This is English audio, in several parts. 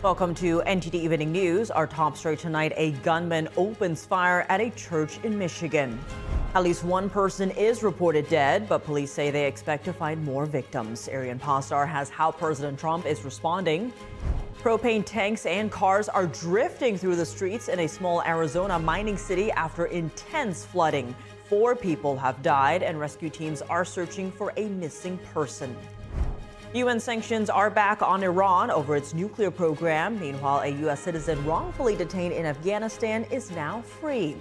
Welcome to NTD Evening News. Our top story tonight, a gunman opens fire at a church in Michigan. At least one person is reported dead, but police say they expect to find more victims. Arian Pasdar has how President Trump is responding. Propane tanks and cars are drifting through the streets in a small Arizona mining city after intense flooding. 4 people have died and rescue teams are searching for a missing person. UN sanctions are back on Iran over its nuclear program. Meanwhile, a U.S. citizen wrongfully detained in Afghanistan is now free.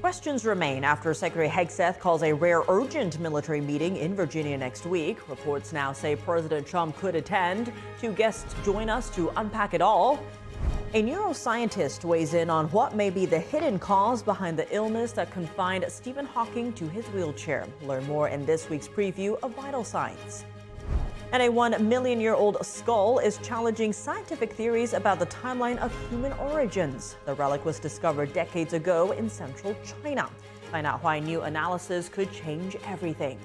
Questions remain after Secretary Hegseth calls a rare urgent military meeting in Virginia next week. Reports now say President Trump could attend. 2 guests join us to unpack it all. A neuroscientist weighs in on what may be the hidden cause behind the illness that confined Stephen Hawking to his wheelchair. Learn more in this week's preview of Vital Signs. And a 1-million-year-old skull is challenging scientific theories about the timeline of human origins. The relic was discovered decades ago in central China. Find out why new analysis could change everything.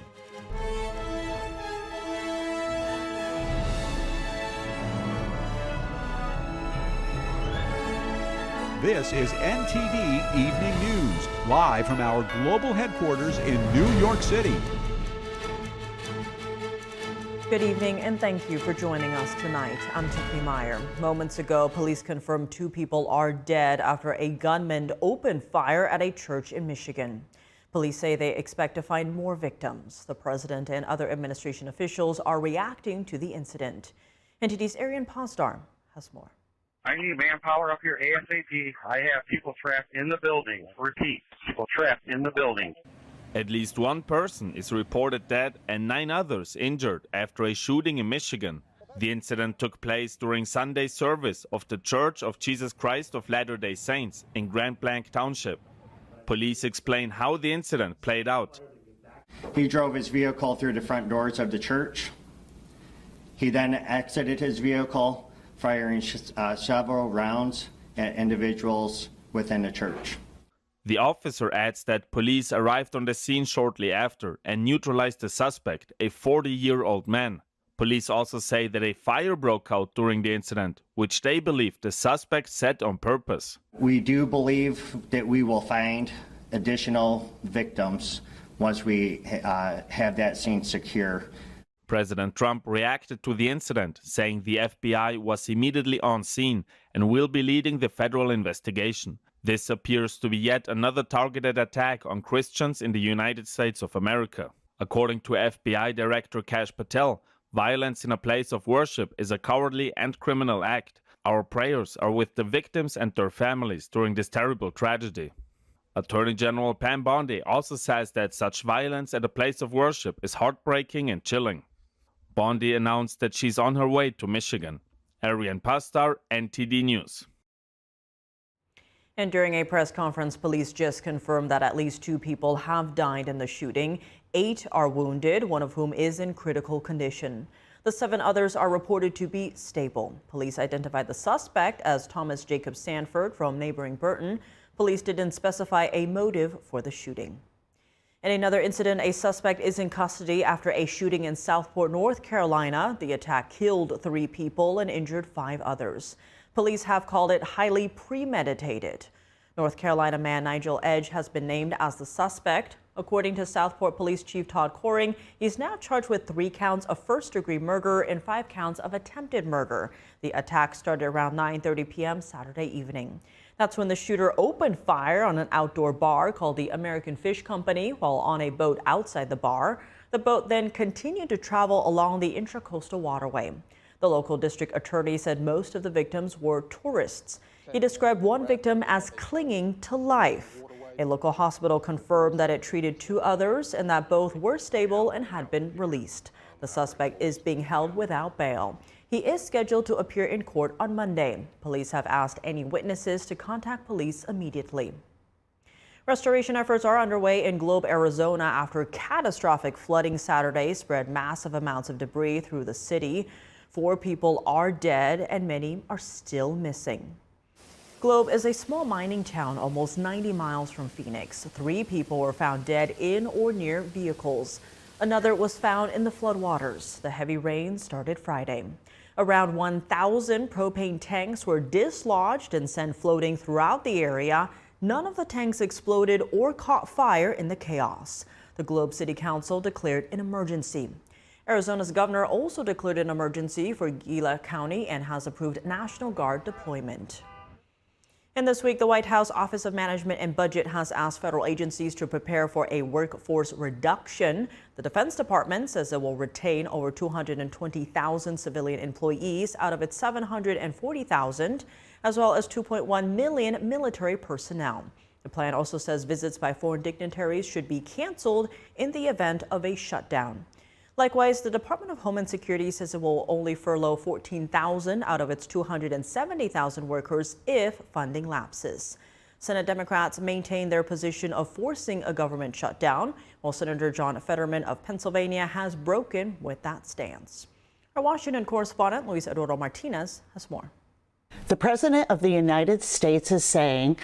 This is NTD Evening News, live from our global headquarters in New York City. Good evening and thank you for joining us tonight. I'm Tiffany Meyer. Moments ago, police confirmed 2 people are dead after a gunman opened fire at a church in Michigan. Police say they expect to find more victims. The president and other administration officials are reacting to the incident. NTD's Arian Pasdar has more. I need manpower up here ASAP. I have people trapped in the building. Repeat, people trapped in the building. At least 1 person is reported dead and 9 others injured after a shooting in Michigan. The incident took place during Sunday's service of the Church of Jesus Christ of Latter-day Saints in Grand Blanc Township. Police explain how the incident played out. He drove his vehicle through the front doors of the church. He then exited his vehicle, firing several rounds at individuals within the church. The officer adds that police arrived on the scene shortly after and neutralized the suspect, a 40-year-old man. Police also say that a fire broke out during the incident, which they believe the suspect set on purpose. We do believe that we will find additional victims once we have that scene secure. President Trump reacted to the incident, saying the FBI was immediately on scene and will be leading the federal investigation. This appears to be yet another targeted attack on Christians in the United States of America. According to FBI Director Kash Patel, violence in a place of worship is a cowardly and criminal act. Our prayers are with the victims and their families during this terrible tragedy. Attorney General Pam Bondi also says that such violence at a place of worship is heartbreaking and chilling. Bondi announced that she's on her way to Michigan. Arian Pasdar, NTD News. And during a press conference, police just confirmed that at least 2 people have died in the shooting. 8 are wounded, one of whom is in critical condition. The 7 others are reported to be stable. Police identified the suspect as Thomas Jacob Sanford from neighboring Burton. Police didn't specify a motive for the shooting. In another incident, a suspect is in custody after a shooting in Southport, North Carolina. The attack killed 3 people and injured 5 others. Police have called it highly premeditated. North Carolina man Nigel Edge has been named as the suspect. According to Southport Police Chief Todd Coring, he's now charged with 3 counts of first-degree murder and 5 counts of attempted murder. The attack started around 9:30 p.m. Saturday evening. That's when the shooter opened fire on an outdoor bar called the American Fish Company while on a boat outside the bar. The boat then continued to travel along the intracoastal waterway. The local district attorney said most of the victims were tourists. He described one victim as clinging to life. A local hospital confirmed that it treated 2 others and that both were stable and had been released. The suspect is being held without bail. He is scheduled to appear in court on Monday. Police have asked any witnesses to contact police immediately. Restoration efforts are underway in Globe, Arizona after catastrophic flooding Saturday spread massive amounts of debris through the city. 4 people are dead and many are still missing. Globe is a small mining town almost 90 miles from Phoenix. 3 people were found dead in or near vehicles. Another was found in the floodwaters. The heavy rain started Friday. Around 1,000 propane tanks were dislodged and sent floating throughout the area. None of the tanks exploded or caught fire in the chaos. The Globe City Council declared an emergency. Arizona's governor also declared an emergency for Gila County and has approved National Guard deployment. And this week, the White House Office of Management and Budget has asked federal agencies to prepare for a workforce reduction. The Defense Department says it will retain over 220,000 civilian employees out of its 740,000, as well as 2.1 million military personnel. The plan also says visits by foreign dignitaries should be canceled in the event of a shutdown. Likewise, the Department of Homeland Security says it will only furlough 14,000 out of its 270,000 workers if funding lapses. Senate Democrats maintain their position of forcing a government shutdown, while Senator John Fetterman of Pennsylvania has broken with that stance. Our Washington correspondent Luis Eduardo Martinez has more. The President of the United States is saying,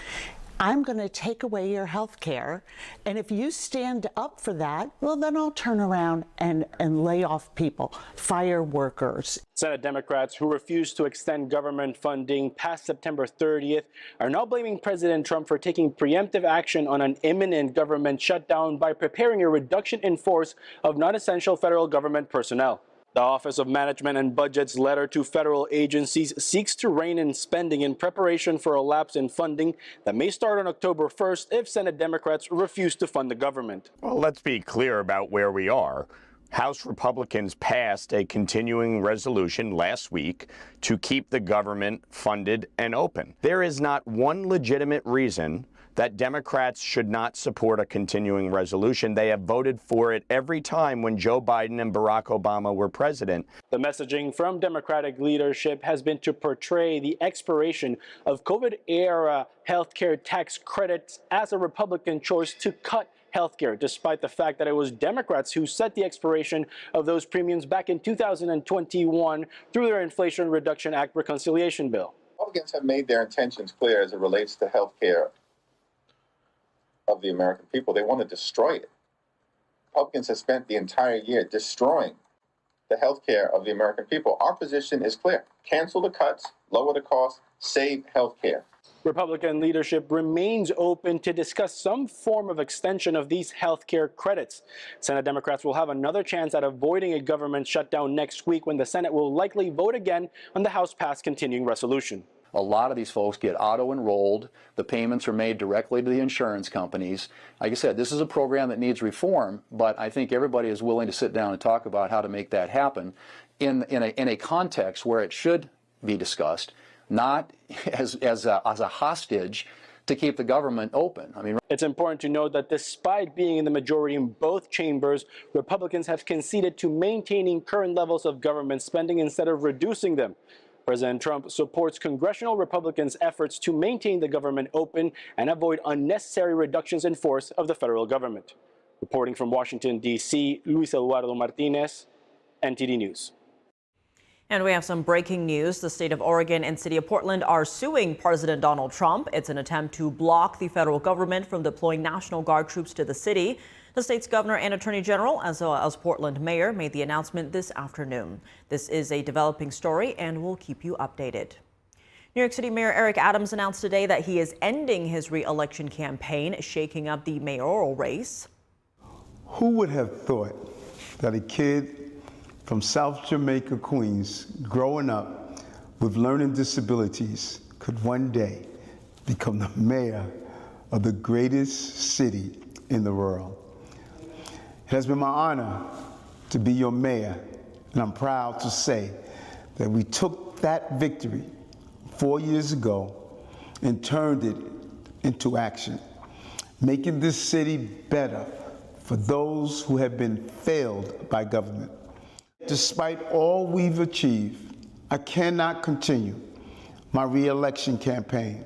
I'm going to take away your health care, and if you stand up for that, well, then I'll turn around and lay off people, fire workers. Senate Democrats who refused to extend government funding past September 30th are now blaming President Trump for taking preemptive action on an imminent government shutdown by preparing a reduction in force of non-essential federal government personnel. The Office of Management and Budget's letter to federal agencies seeks to rein in spending in preparation for a lapse in funding that may start on October 1st if Senate Democrats refuse to fund the government. Well, let's be clear about where we are. House Republicans passed a continuing resolution last week to keep the government funded and open. There is not one legitimate reason that Democrats should not support a continuing resolution. They have voted for it every time when Joe Biden and Barack Obama were president. The messaging from Democratic leadership has been to portray the expiration of COVID-era healthcare tax credits as a Republican choice to cut healthcare, despite the fact that it was Democrats who set the expiration of those premiums back in 2021 through their Inflation Reduction Act reconciliation bill. Republicans have made their intentions clear as it relates to healthcare of the American people. They want to destroy it. Republicans have spent the entire year destroying the health care of the American people. Our position is clear. Cancel the cuts, lower the cost, save health care. Republican leadership remains open to discuss some form of extension of these health care credits. Senate Democrats will have another chance at avoiding a government shutdown next week when the Senate will likely vote again on the House-passed continuing resolution. A lot of these folks get auto-enrolled. The payments are made directly to the insurance companies. Like I said, this is a program that needs reform, but I think everybody is willing to sit down and talk about how to make that happen in a context where it should be discussed, not as a hostage to keep the government open. I mean, it's important to note that despite being in the majority in both chambers, Republicans have conceded to maintaining current levels of government spending instead of reducing them. President Trump supports congressional Republicans' efforts to maintain the government open and avoid unnecessary reductions in force of the federal government. Reporting from Washington, D.C., Luis Eduardo Martinez, NTD News. And we have some breaking news. The state of Oregon and city of Portland are suing President Donald Trump. It's an attempt to block the federal government from deploying National Guard troops to the city. The state's governor and attorney general, as well as Portland mayor, made the announcement this afternoon. This is a developing story, and we'll keep you updated. New York City Mayor Eric Adams announced today that he is ending his re-election campaign, shaking up the mayoral race. Who would have thought that a kid from South Jamaica, Queens, growing up with learning disabilities could one day become the mayor of the greatest city in the world? It has been my honor to be your mayor, and I'm proud to say that we took that victory 4 years ago and turned it into action, making this city better for those who have been failed by government. Despite all we've achieved, I cannot continue my re-election campaign.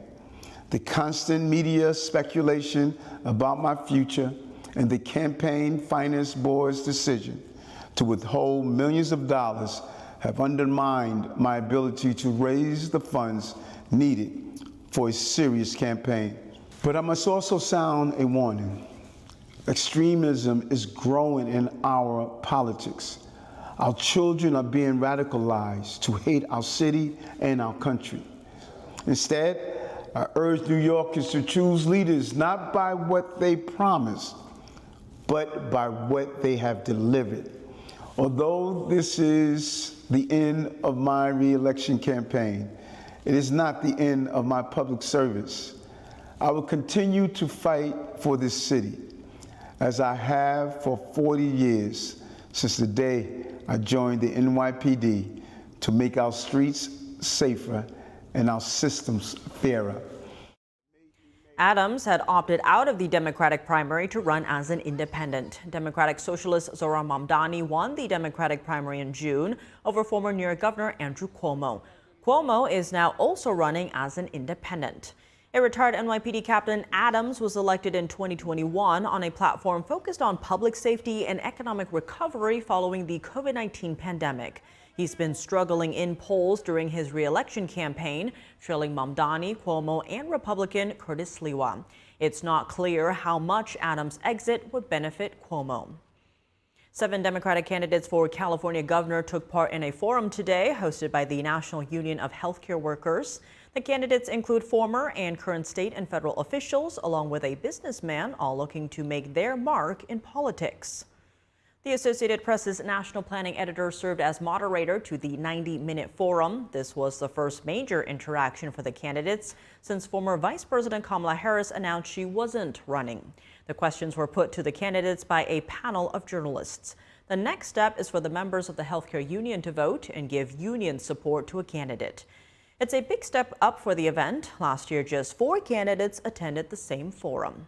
The constant media speculation about my future and the Campaign Finance Board's decision to withhold millions of dollars have undermined my ability to raise the funds needed for a serious campaign. But I must also sound a warning. Extremism is growing in our politics. Our children are being radicalized to hate our city and our country. Instead, I urge New Yorkers to choose leaders not by what they promise, but by what they have delivered. Although this is the end of my re-election campaign, it is not the end of my public service. I will continue to fight for this city, as I have for 40 years since the day I joined the NYPD, to make our streets safer and our systems fairer. Adams had opted out of the Democratic primary to run as an independent. Democratic Socialist Zohran Mamdani won the Democratic primary in June over former New York Governor Andrew Cuomo. Cuomo is now also running as an independent. A retired NYPD captain, Adams was elected in 2021 on a platform focused on public safety and economic recovery following the COVID-19 pandemic. He's been struggling in polls during his re-election campaign, trailing Mamdani, Cuomo, and Republican Curtis Sliwa. It's not clear how much Adams' exit would benefit Cuomo. 7 Democratic candidates for California governor took part in a forum today hosted by the National Union of Healthcare Workers. The candidates include former and current state and federal officials, along with a businessman, all looking to make their mark in politics. The Associated Press's national planning editor served as moderator to the 90-minute forum. This was the first major interaction for the candidates since former Vice President Kamala Harris announced she wasn't running. The questions were put to the candidates by a panel of journalists. The next step is for the members of the healthcare union to vote and give union support to a candidate. It's a big step up for the event. Last year, just 4 candidates attended the same forum.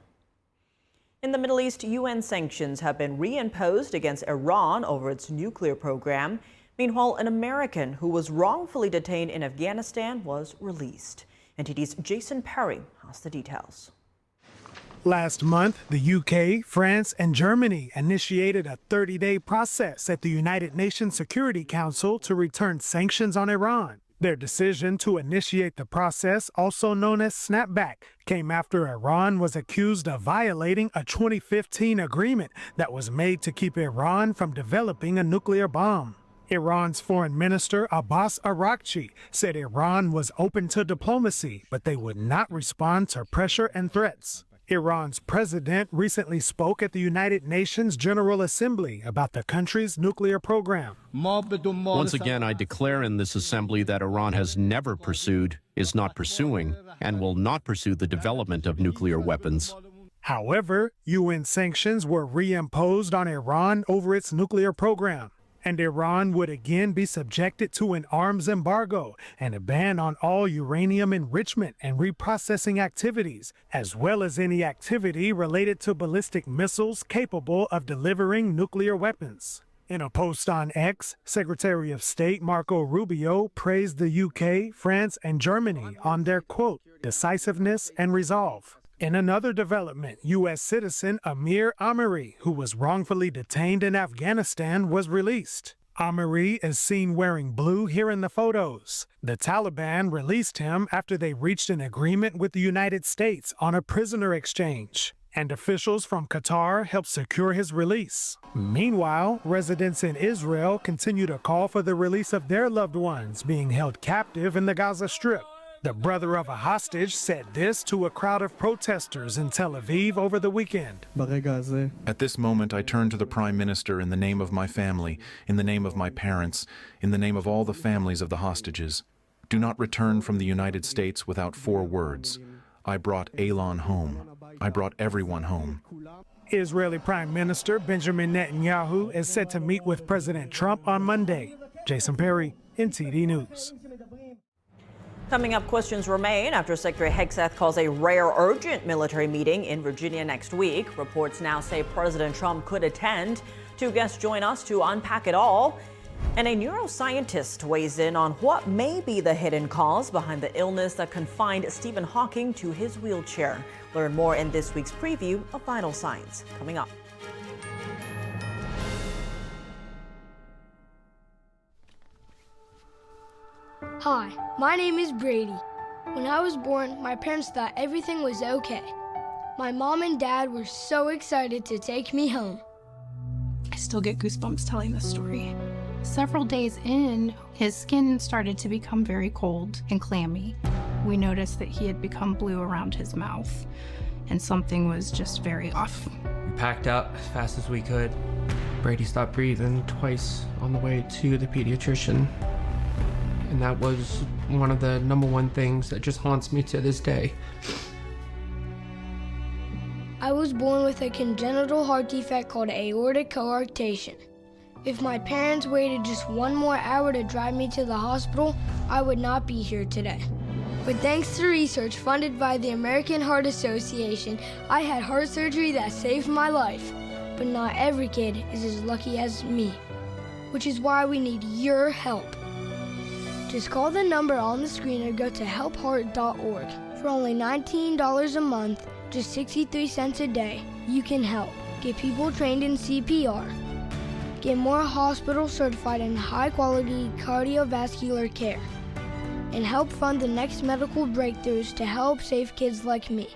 In the Middle East, UN sanctions have been reimposed against Iran over its nuclear program. Meanwhile, an American who was wrongfully detained in Afghanistan was released. NTD's Jason Perry has the details. Last month, the UK, France, and Germany initiated a 30-day process at the United Nations Security Council to return sanctions on Iran. Their decision to initiate the process, also known as snapback, came after Iran was accused of violating a 2015 agreement that was made to keep Iran from developing a nuclear bomb. Iran's foreign minister Abbas Araghchi said Iran was open to diplomacy, but they would not respond to pressure and threats. Iran's president recently spoke at the United Nations General Assembly about the country's nuclear program. Once again, I declare in this assembly that Iran has never pursued, is not pursuing, and will not pursue the development of nuclear weapons. However, UN sanctions were reimposed on Iran over its nuclear program, and Iran would again be subjected to an arms embargo and a ban on all uranium enrichment and reprocessing activities, as well as any activity related to ballistic missiles capable of delivering nuclear weapons. In a post on X, Secretary of State Marco Rubio praised the UK, France, and Germany on their, quote, decisiveness and resolve. In another development, U.S. citizen Amir Amiri, who was wrongfully detained in Afghanistan, was released. Amiri is seen wearing blue here in the photos. The Taliban released him after they reached an agreement with the United States on a prisoner exchange, and officials from Qatar helped secure his release. Meanwhile, residents in Israel continue to call for the release of their loved ones being held captive in the Gaza Strip. The brother of a hostage said this to a crowd of protesters in Tel Aviv over the weekend. At this moment, I turn to the Prime Minister in the name of my family, in the name of my parents, in the name of all the families of the hostages. Do not return from the United States without 4 words. I brought Elon home. I brought everyone home. Israeli Prime Minister Benjamin Netanyahu is set to meet with President Trump on Monday. Jason Perry, NTD News. Coming up, questions remain after Secretary Hegseth calls a rare urgent military meeting in Virginia next week. Reports now say President Trump could attend. 2 guests join us to unpack it all. And a neuroscientist weighs in on what may be the hidden cause behind the illness that confined Stephen Hawking to his wheelchair. Learn more in this week's preview of Vital Signs. Coming up. Hi, my name is Brady. When I was born, my parents thought everything was okay. My mom and dad were so excited to take me home. I still get goosebumps telling this story. Several days in, his skin started to become very cold and clammy. We noticed that he had become blue around his mouth, and something was just very off. We packed up as fast as we could. Brady stopped breathing twice on the way to the pediatrician. And that was one of the #1 things that just haunts me to this day. I was born with a congenital heart defect called aortic coarctation. If my parents waited just 1 more hour to drive me to the hospital, I would not be here today. But thanks to research funded by the American Heart Association, I had heart surgery that saved my life. But not every kid is as lucky as me, which is why we need your help. Just call the number on the screen or go to helpheart.org. For only $19 a month, just 63 cents a day, you can help. Get people trained in CPR. Get more hospitals certified in high-quality cardiovascular care. And help fund the next medical breakthroughs to help save kids like me.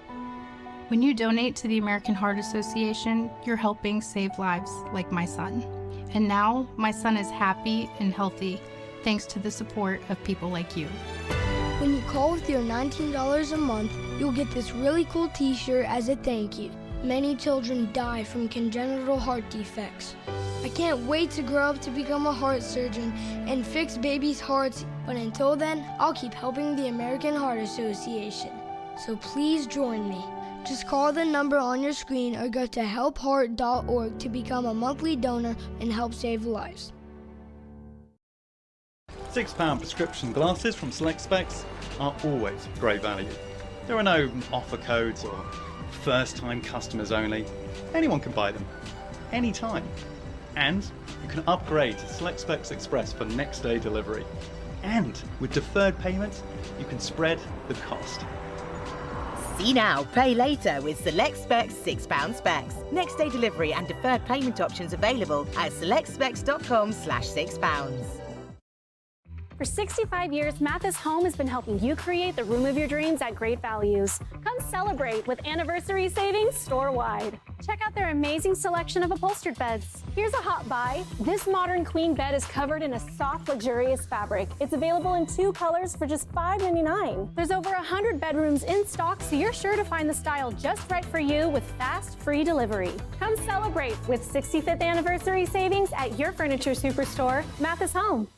When you donate to the American Heart Association, you're helping save lives like my son. And now my son is happy and healthy thanks to the support of people like you. When you call with your $19 a month, you'll get this really cool t-shirt as a thank you. Many children die from congenital heart defects. I can't wait to grow up to become a heart surgeon and fix babies' hearts, but until then, I'll keep helping the American Heart Association. So please join me. Just call the number on your screen or go to helpheart.org to become a monthly donor and help save lives. £6 prescription glasses from Select Specs are always great value. There are no offer codes or first-time customers only. Anyone can buy them, anytime. And you can upgrade to Select Specs Express for next day delivery. And with deferred payments, you can spread the cost. See now, pay later with Select Specs £6 specs. Next day delivery and deferred payment options available at selectspecs.com/£6. For 65 years, Mathis Home has been helping you create the room of your dreams at great values. Come celebrate with anniversary savings store-wide. Check out their amazing selection of upholstered beds. Here's a hot buy. This modern queen bed is covered in a soft, luxurious fabric. It's available in 2 colors for just $5.99. There's over 100 bedrooms in stock, so you're sure to find the style just right for you with fast, free delivery. Come celebrate with 65th anniversary savings at your furniture superstore, Mathis Home.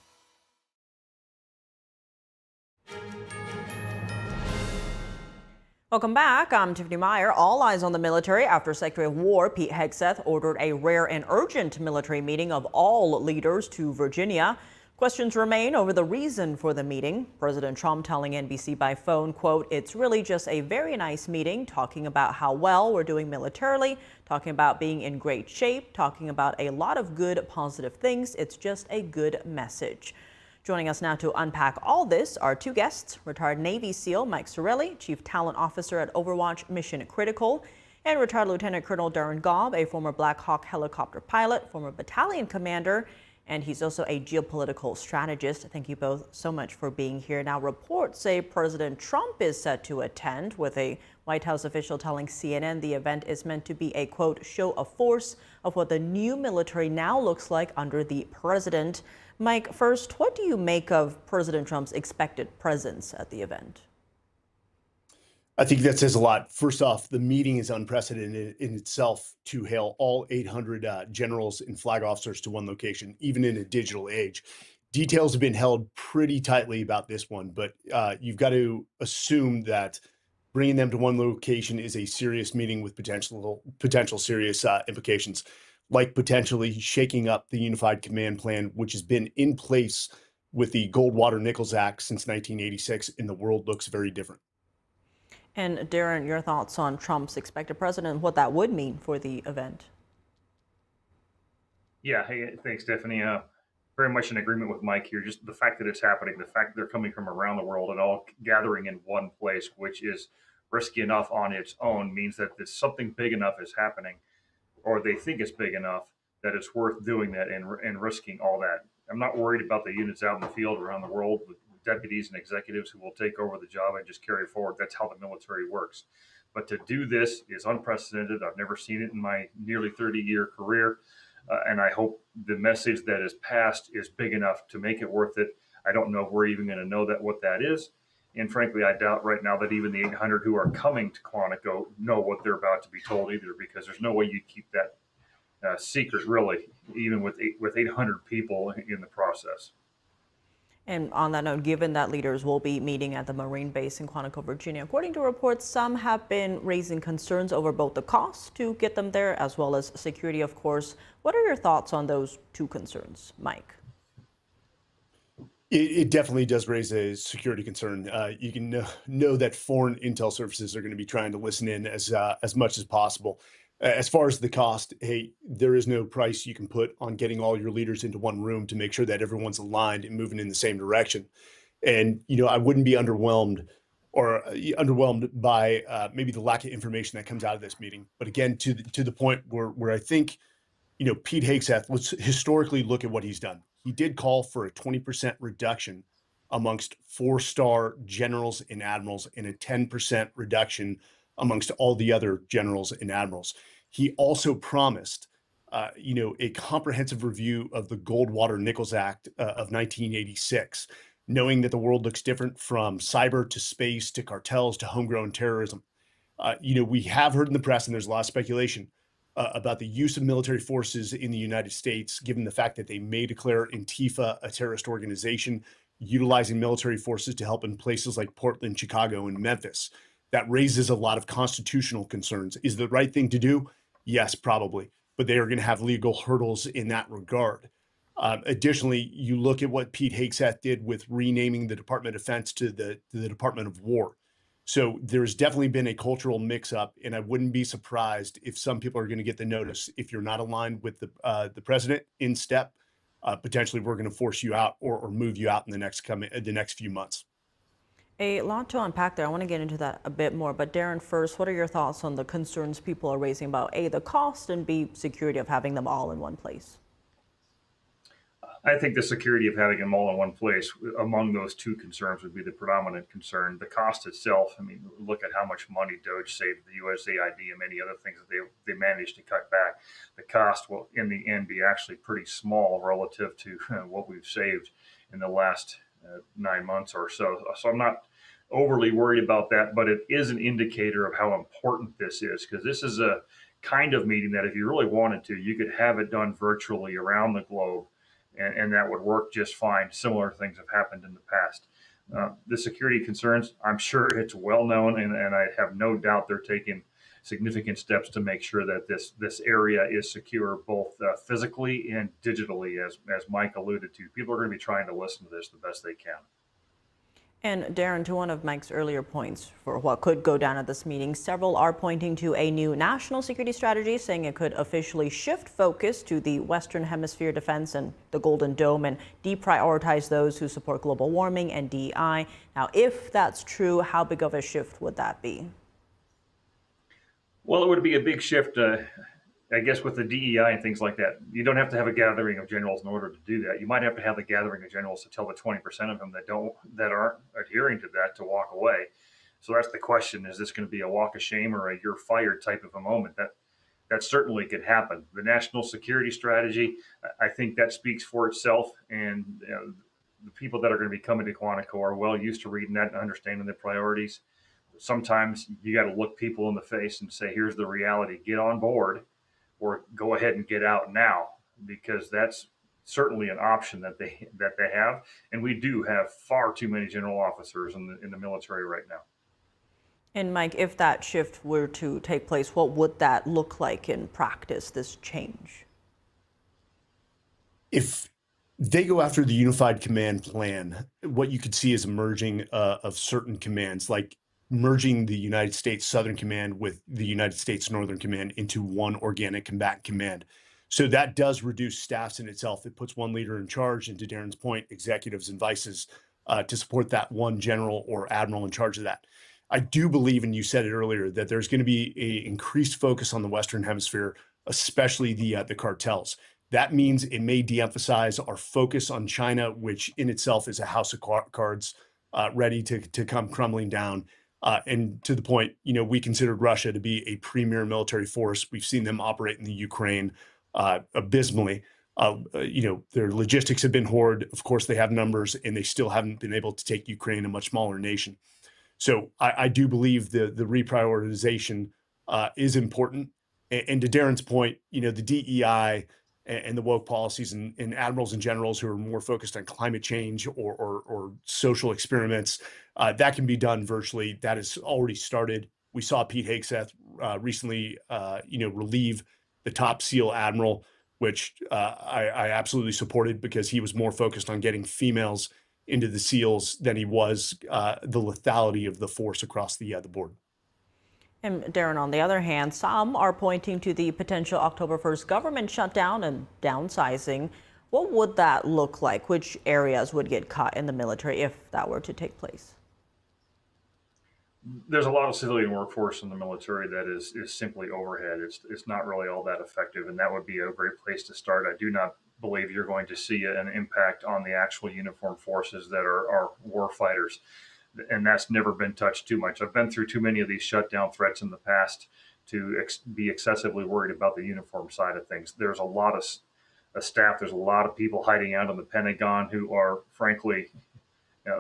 Welcome back. I'm Tiffany Meyer. All eyes on the military after Secretary of War Pete Hegseth ordered a rare and urgent military meeting of all leaders to Virginia. Questions remain over the reason for the meeting. President Trump telling NBC by phone, quote, "It's really just a very nice meeting, talking about how well we're doing militarily, talking about being in great shape, talking about a lot of good, positive things. It's just a good message." Joining us now to unpack all this are 2 guests, retired Navy SEAL Mike Sorelli, Chief Talent Officer at Overwatch Mission Critical, and retired Lieutenant Colonel Darren Gobb, a former Black Hawk helicopter pilot, former battalion commander, and he's also a geopolitical strategist. Thank you both so much for being here. Now, reports say President Trump is set to attend, with a White House official telling CNN the event is meant to be a, quote, show of force of what the new military now looks like under the president. Mike, first, what do you make of President Trump's expected presence at the event? I think that says a lot. First off, the meeting is unprecedented in itself to hail all 800 generals and flag officers to one location, even in a digital age. Details have been held pretty tightly about this one, but you've got to assume that bringing them to one location is a serious meeting with potential serious implications, like potentially shaking up the Unified Command Plan, which has been in place with the Goldwater-Nichols Act since 1986, and the world looks very different. And Darren, your thoughts on Trump's expected president and what that would mean for the event? Yeah, hey, thanks, Stephanie. Very much in agreement with Mike here. Just the fact that it's happening, the fact that they're coming from around the world and all gathering in one place, which is risky enough on its own, means that it's something big enough is happening, or they think it's big enough that it's worth doing that and risking all that. I'm not worried about the units out in the field around the world with deputies and executives who will take over the job and just carry it forward. That's how the military works. But to do this is unprecedented. I've never seen it in my nearly 30-year career. And I hope the message that is passed is big enough to make it worth it. I don't know if we're even going to know what that is. And frankly, I doubt right now that even the 800 who are coming to Quantico know what they're about to be told either, because there's no way you keep that secret, really, even with 800 people in the process. And on that note, given that leaders will be meeting at the Marine base in Quantico, Virginia, according to reports, some have been raising concerns over both the cost to get them there as well as security, of course. What are your thoughts on those two concerns, Mike? It definitely does raise a security concern. You can know that foreign intel services are going to be trying to listen in as much as possible. As far as the cost, hey, there is no price you can put on getting all your leaders into one room to make sure that everyone's aligned and moving in the same direction. And I wouldn't be underwhelmed by maybe the lack of information that comes out of this meeting. But again, to the point where I think Pete Hegseth, let's historically look at what he's done. He did call for a 20% reduction amongst 4-star generals and admirals and a 10% reduction amongst all the other generals and admirals. He also promised, a comprehensive review of the Goldwater-Nichols Act of 1986, knowing that the world looks different from cyber to space to cartels to homegrown terrorism. We have heard in the press, and there's a lot of speculation about the use of military forces in the United States, given the fact that they may declare Antifa a terrorist organization, utilizing military forces to help in places like Portland, Chicago, and Memphis. That raises a lot of constitutional concerns. Is the right thing to do? Yes, probably, but they are going to have legal hurdles in that regard. Additionally, you look at what Pete Hegseth did with renaming the Department of Defense to the Department of War. So there's definitely been a cultural mix-up, and I wouldn't be surprised if some people are going to get the notice. If you're not aligned with the president in step, potentially we're going to force you out or move you out in the next few months. A lot to unpack there. I want to get into that a bit more. But Darren, first, what are your thoughts on the concerns people are raising about A, the cost, and B, security of having them all in one place? I think the security of having them all in one place, among those two concerns, would be the predominant concern. The cost itself, I mean, look at how much money DOJ saved the USAID and many other things that they managed to cut back. The cost will, in the end, be actually pretty small relative to what we've saved in the last 9 months or so. So I'm not overly worried about that, but it is an indicator of how important this is, because this is a kind of meeting that if you really wanted to, you could have it done virtually around the globe. And that would work just fine. Similar things have happened in the past. The security concerns, I'm sure it's well known, and I have no doubt they're taking significant steps to make sure that this area is secure, both physically and digitally, as Mike alluded to. People are going to be trying to listen to this the best they can. And Darren, to one of Mike's earlier points for what could go down at this meeting, several are pointing to a new national security strategy, saying it could officially shift focus to the Western Hemisphere defense and the Golden Dome and deprioritize those who support global warming and DEI. Now, if that's true, how big of a shift would that be? Well, it would be a big shift, I guess, with the DEI and things like that. You don't have to have a gathering of generals in order to do that. You might have to have the gathering of generals to tell the 20% of them that aren't adhering to that to walk away. So that's the question: is this going to be a walk of shame or a "you're fired" type of a moment? That certainly could happen. The national security strategy, I think that speaks for itself, and the people that are going to be coming to Quantico are well used to reading that and understanding the priorities. Sometimes you got to look people in the face and say, "Here's the reality. Get on board, or go ahead and get out now," because that's certainly an option that they have, and we do have far too many general officers in the military right now. And Mike, if that shift were to take place, what would that look like in practice, this change? If they go after the unified command plan, what you could see is a merging of certain commands, like merging the United States Southern Command with the United States Northern Command into one organic combatant command. So that does reduce staffs in itself. It puts one leader in charge, and to Darren's point, executives and vices to support that one general or admiral in charge of that. I do believe, and you said it earlier, that there's going to be an increased focus on the Western Hemisphere, especially the cartels. That means it may de-emphasize our focus on China, which in itself is a house of cards ready to come crumbling down. And to the point, we considered Russia to be a premier military force. We've seen them operate in the Ukraine. abysmally. Their logistics have been horrid. Of course, they have numbers, and they still haven't been able to take Ukraine, a much smaller nation. So I do believe the reprioritization is important. And to Darren's point, the DEI and the woke policies and admirals and generals who are more focused on climate change or social experiments, that can be done virtually. That has already started. We saw Pete Hegseth recently, relieve the top SEAL admiral, which I absolutely supported because he was more focused on getting females into the SEALs than he was the lethality of the force across the board. And Darren, on the other hand, some are pointing to the potential October 1st government shutdown and downsizing. What would that look like? Which areas would get cut in the military if that were to take place? There's a lot of civilian workforce in the military that is simply overhead. It's not really all that effective, and that would be a great place to start. I do not believe you're going to see an impact on the actual uniformed forces that are war fighters, and that's never been touched too much. I've been through too many of these shutdown threats in the past to be excessively worried about the uniform side of things. There's a lot of staff. There's a lot of people hiding out in the Pentagon who are, frankly,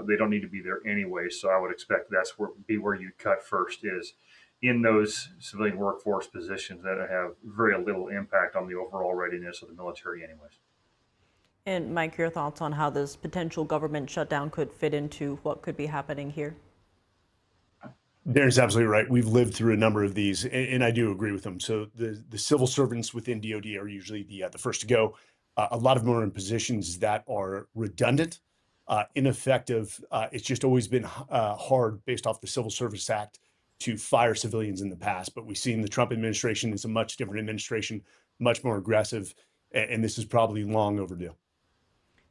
they don't need to be there anyway. So I would expect that's where you cut first, is in those civilian workforce positions that have very little impact on the overall readiness of the military anyways. And Mike, your thoughts on how this potential government shutdown could fit into what could be happening here? Darren's absolutely right. We've lived through a number of these, and I do agree with them. So the civil servants within DoD are usually the first to go. A lot of them are in positions that are redundant, ineffective. It's just always been hard based off the Civil Service Act to fire civilians in the past. But we've seen the Trump administration is a much different administration, much more aggressive, and this is probably long overdue.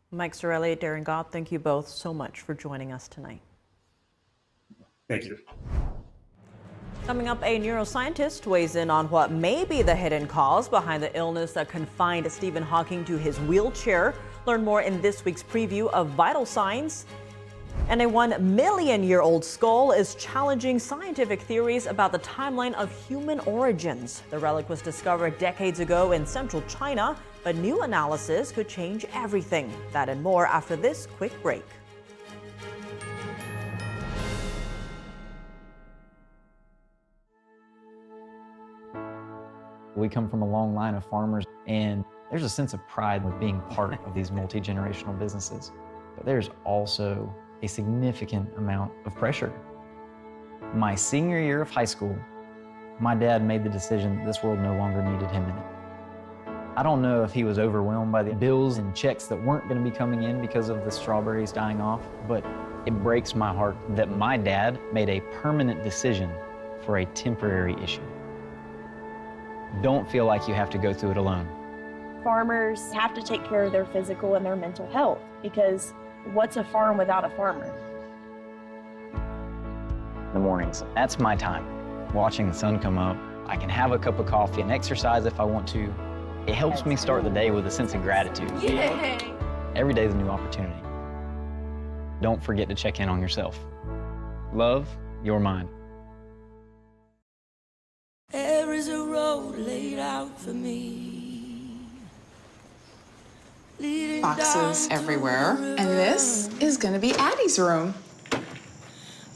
Mike Sorelli, Darren Gott, thank you both so much for joining us tonight. Thank you. Coming up, a neuroscientist weighs in on what may be the hidden cause behind the illness that confined Stephen Hawking to his wheelchair. Learn more in this week's preview of Vital Signs. And a 1 million-year-old skull is challenging scientific theories about the timeline of human origins. The relic was discovered decades ago in central China, but new analysis could change everything. That and more after this quick break. We come from a long line of farmers, and there's a sense of pride with being part of these multi-generational businesses. But there's also a significant amount of pressure. My senior year of high school, my dad made the decision that this world no longer needed him in it. I don't know if he was overwhelmed by the bills and checks that weren't going to be coming in because of the strawberries dying off, but it breaks my heart that my dad made a permanent decision for a temporary issue. Don't feel like you have to go through it alone. Farmers have to take care of their physical and their mental health, because what's a farm without a farmer? In the mornings, that's my time. Watching the sun come up, I can have a cup of coffee and exercise if I want to. It helps me start the day with a sense of gratitude. Yay! Every day is a new opportunity. Don't forget to check in on yourself. Love, your mind. There is a road laid out for me. Boxes everywhere. And this is gonna be Addie's room.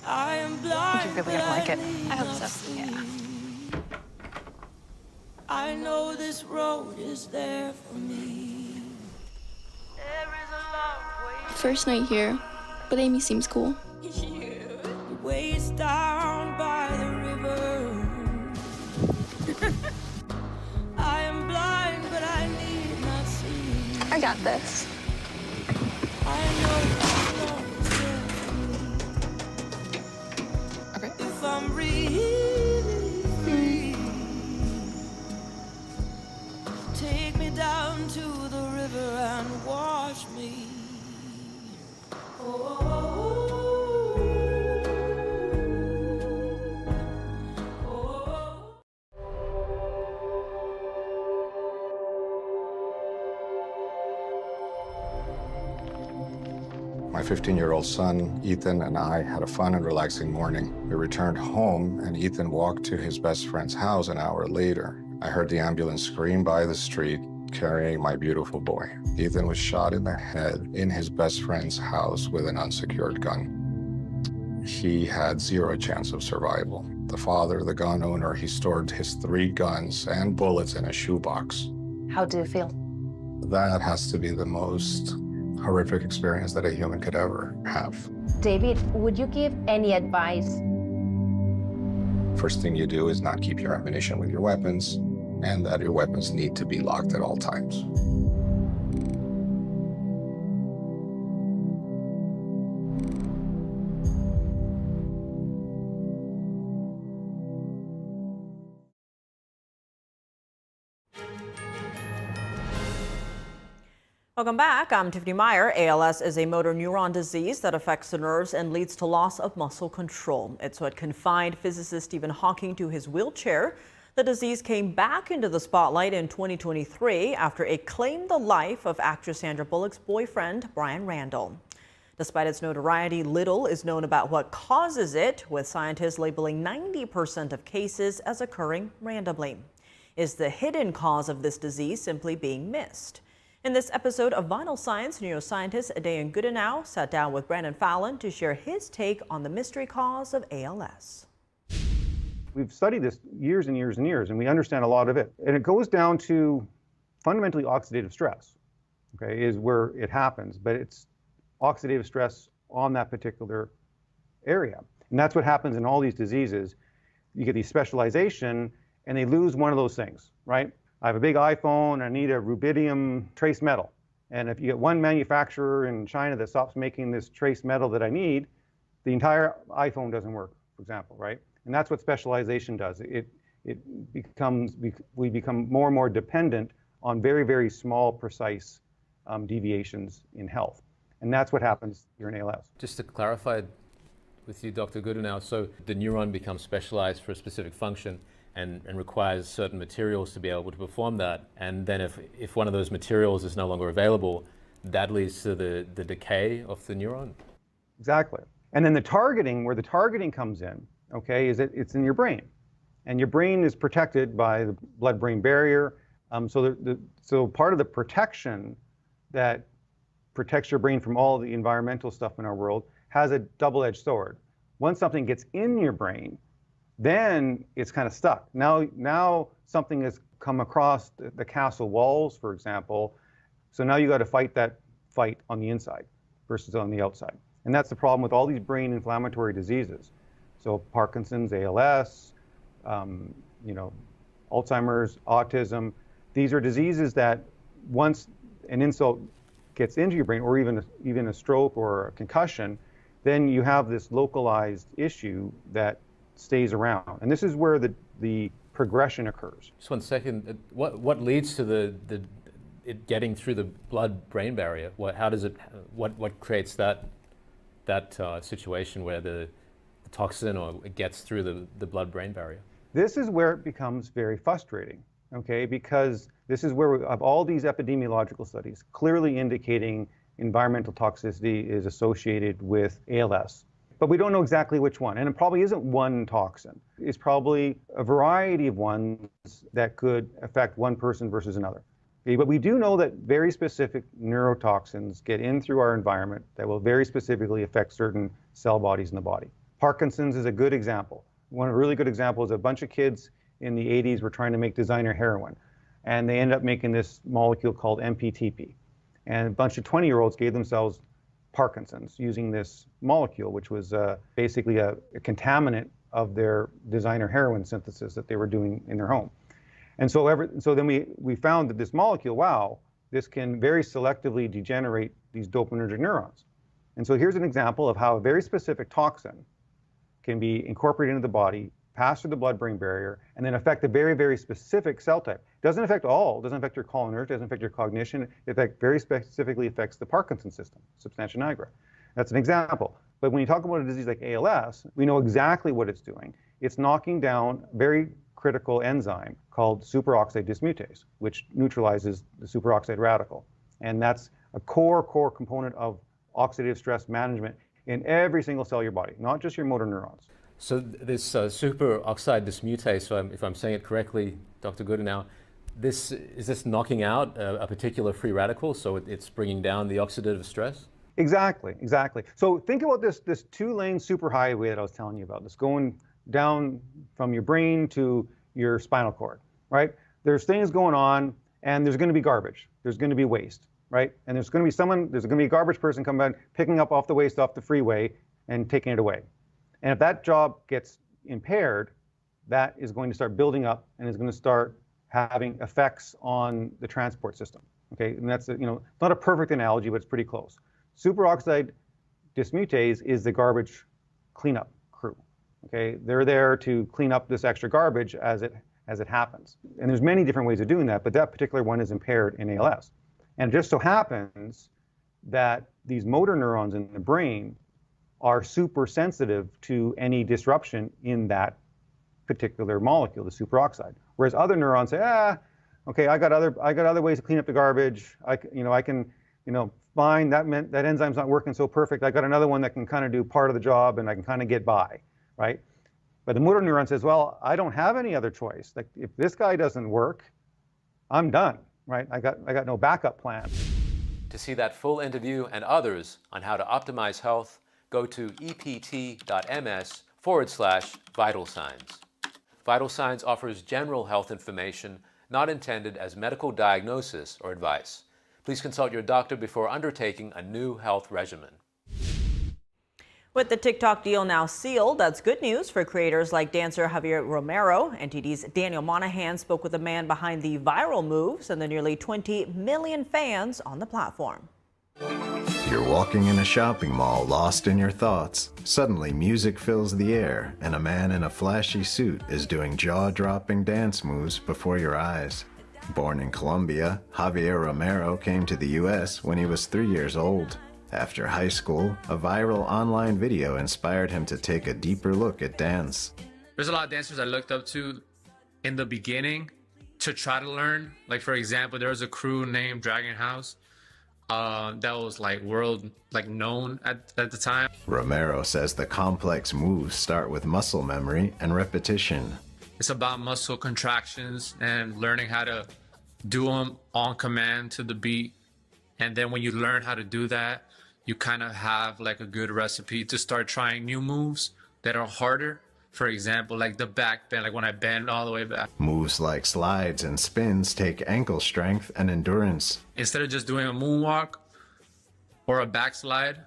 I am blind, You're really gonna like it. I hope so, yeah. I know this road is there for me. First night here, but Amy seems cool. Ways down by the river. I am blind, but I need not see. I got this. I know this road is there for me. Okay. If I'm really free, take me down to the river and wash me. My 15-year-old son, Ethan, and I had a fun and relaxing morning. We returned home, and Ethan walked to his best friend's house an hour later. I heard the ambulance scream by the street, carrying my beautiful boy. Ethan was shot in the head in his best friend's house with an unsecured gun. He had zero chance of survival. The father, the gun owner, he stored his 3 guns and bullets in a shoebox. How do you feel? That has to be the most horrific experience that a human could ever have. David, would you give any advice? First thing you do is not keep your ammunition with your weapons, and that your weapons need to be locked at all times. Welcome back. I'm Tiffany Meyer. ALS is a motor neuron disease that affects the nerves and leads to loss of muscle control. It's what confined physicist Stephen Hawking to his wheelchair. The disease came back into the spotlight in 2023 after it claimed the life of actress Sandra Bullock's boyfriend, Brian Randall. Despite its notoriety, little is known about what causes it, with scientists labeling 90% of cases as occurring randomly. Is the hidden cause of this disease simply being missed? In this episode of Vital Science, neuroscientist Arian Pasdar sat down with Brandon Fallon to share his take on the mystery cause of ALS. We've studied this years and years and years, and we understand a lot of it. And it goes down to fundamentally oxidative stress, okay, is where it happens, but it's oxidative stress on that particular area. And that's what happens in all these diseases. You get these specialization, and they lose one of those things, right? I have a big iPhone, I need a rubidium trace metal. And if you get one manufacturer in China that stops making this trace metal that I need, the entire iPhone doesn't work, for example, right? And that's what specialization does. We become more and more dependent on very, very small, precise deviations in health. And that's what happens here in ALS. Just to clarify with you, Dr. Goodenow, so the neuron becomes specialized for a specific function and requires certain materials to be able to perform that. And then if one of those materials is no longer available, that leads to the decay of the neuron? Exactly. And then the targeting, where the targeting comes in, okay, is it's in your brain. And your brain is protected by the blood-brain barrier. So part of the protection that protects your brain from all the environmental stuff in our world has a double-edged sword. Once something gets in your brain, then it's kind of stuck. Now something has come across the castle walls, for example. So now you got to fight that fight on the inside versus on the outside. And that's the problem with all these brain inflammatory diseases. So Parkinson's, ALS, Alzheimer's, autism. These are diseases that once an insult gets into your brain, or even a stroke or a concussion, then you have this localized issue that stays around. And this is where the progression occurs. Just 1 second. What leads to it getting through the blood-brain barrier? What creates that situation where the toxin or it gets through the blood-brain barrier? This is where it becomes very frustrating, okay? Because this is where we have all these epidemiological studies clearly indicating environmental toxicity is associated with ALS. But we don't know exactly which one, and it probably isn't one toxin. It's probably a variety of ones that could affect one person versus another. Okay, but we do know that very specific neurotoxins get in through our environment that will very specifically affect certain cell bodies in the body. Parkinson's is a good example. One really good example is a bunch of kids in the 80s were trying to make designer heroin, and they ended up making this molecule called MPTP. And a bunch of 20-year-olds gave themselves Parkinson's using this molecule, which was basically a contaminant of their designer heroin synthesis that they were doing in their home. And so then we found that this molecule, wow, this can very selectively degenerate these dopaminergic neurons. And so here's an example of how a very specific toxin can be incorporated into the body, pass through the blood-brain barrier, and then affect a very, very specific cell type. It doesn't affect all, it doesn't affect your cholinergic, it doesn't affect your cognition, it very specifically affects the Parkinson system, substantia nigra. That's an example. But when you talk about a disease like ALS, we know exactly what it's doing. It's knocking down a very critical enzyme called superoxide dismutase, which neutralizes the superoxide radical. And that's a core component of oxidative stress management in every single cell of your body, not just your motor neurons. So this superoxide dismutase, so if I'm saying it correctly, Dr. Goodenow, is this knocking out a particular free radical, so it's bringing down the oxidative stress? Exactly, exactly. So think about this two-lane superhighway that I was telling you about. That's going down from your brain to your spinal cord, right? There's things going on, and there's going to be garbage. There's going to be waste, right? And there's going to be a garbage person coming by, picking up off the waste off the freeway and taking it away. And if that job gets impaired, that is going to start building up and is going to start having effects on the transport system. Okay, and that's not a perfect analogy, but it's pretty close. Superoxide dismutase is the garbage cleanup crew. Okay, they're there to clean up this extra garbage as it happens. And there's many different ways of doing that, but that particular one is impaired in ALS. And it just so happens that these motor neurons in the brain are super sensitive to any disruption in that particular molecule, the superoxide. Whereas other neurons say, okay, I got other ways to clean up the garbage. I can find that enzyme's not working so perfect. I got another one that can kind of do part of the job, and I can kind of get by, right? But the motor neuron says, well, I don't have any other choice. Like, if this guy doesn't work, I'm done, right? I got no backup plan. To see that full interview and others on how to optimize health, go to ept.ms/vital signs. Vital Signs offers general health information not intended as medical diagnosis or advice. Please consult your doctor before undertaking a new health regimen. With the TikTok deal now sealed, that's good news for creators like dancer Javier Romero. NTD's Daniel Monahan spoke with the man behind the viral moves and the nearly 20 million fans on the platform. You're walking in a shopping mall, lost in your thoughts. Suddenly, music fills the air, and a man in a flashy suit is doing jaw-dropping dance moves before your eyes. Born in Colombia, Javier Romero came to the U.S. when he was 3 years old. After high school, a viral online video inspired him to take a deeper look at dance. There's a lot of dancers I looked up to in the beginning to try to learn. Like, for example, there was a crew named Dragon House that was world known at the time. Romero says the complex moves start with muscle memory and repetition. It's about muscle contractions and learning how to do them on command to the beat. And then when you learn how to do that, you kind of have a good recipe to start trying new moves that are harder. For example, like the back bend, when I bend all the way back. Moves like slides and spins take ankle strength and endurance. Instead of just doing a moonwalk or a backslide,